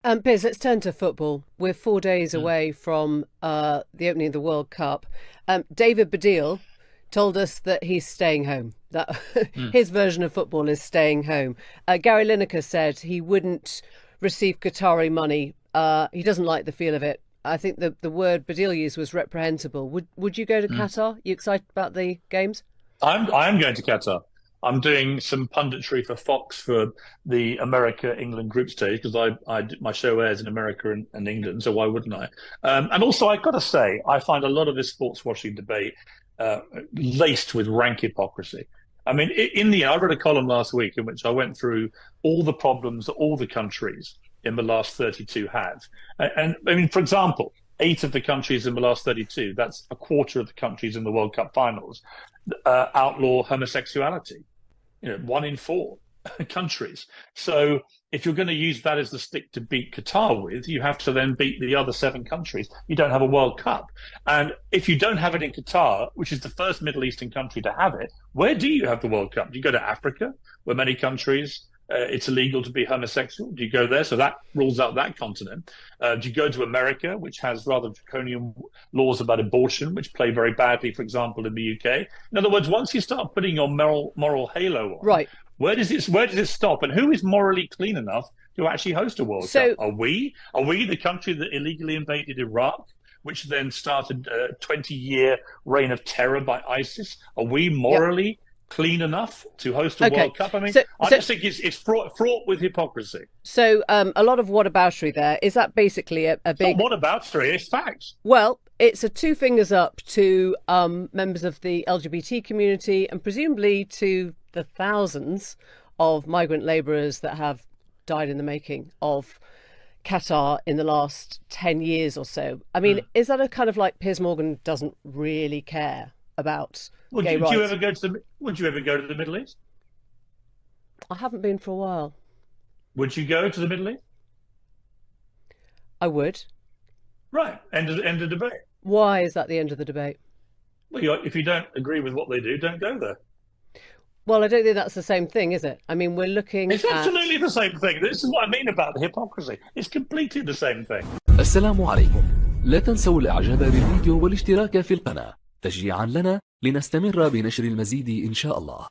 Piers, let's turn to football. We're 4 days away from the opening of the World Cup. David Baddiel told us that he's staying home, that his version of football is staying home. Gary Lineker said he wouldn't receive Qatari money. He doesn't like the feel of it. I think the word Baddiel used was reprehensible. Would you go to Qatar? You excited about the games? I'm going to Qatar. I'm doing some punditry for Fox for the America-England group stage because my show airs in America and England, so why wouldn't I? And also, I've got to say, I find a lot of this sports washing debate laced with rank hypocrisy. I mean, in the end, I read a column last week in which I went through all the problems that all the countries in the last 32 have. And I mean, for example, 8 of the countries in the last 32, that's a quarter of the countries in the World Cup finals, outlaw homosexuality. 1 in 4 countries. So if you're going to use that as the stick to beat Qatar with, you have to then beat the other 7 countries. You don't have a World Cup. And if you don't have it in Qatar, which is the first Middle Eastern country to have it, where do you have the World Cup? Do you go to Africa, where many countries it's illegal to be homosexual? Do you go there? So that rules out that continent. Do you go to America, which has rather draconian laws about abortion, which play very badly, for example, in the UK? In other words, once you start putting your moral halo on, right, where does it stop? And who is morally clean enough to actually host a World Cup? Are we? Are we the country that illegally invaded Iraq, which then started a 20-year reign of terror by ISIS? Are we morally clean enough to host a World Cup? I mean, I just think it's fraught with hypocrisy. So a lot of whataboutery there. Is that basically a big... It's not whataboutery, it's facts. Well, it's a 2 fingers up to members of the LGBT community and presumably to the thousands of migrant labourers that have died in the making of Qatar in the last 10 years or so. I mean, is that a kind of like Piers Morgan doesn't really care about gay rights? Would you ever go to the Middle East? I haven't been for a while. Would you go to the Middle East? I would. Right. End of debate. Why is that the end of the debate? Well, if you don't agree with what they do, don't go there. Well, I don't think that's the same thing, is it? I mean, we're looking It's absolutely the same thing. This is what I mean about the hypocrisy. It's completely the same thing. السلام عليكم. لا تنسوا الإعجاب بالفيديو والاشتراك في القناة تشجيعا لنا لنستمر بنشر المزيد إن شاء الله.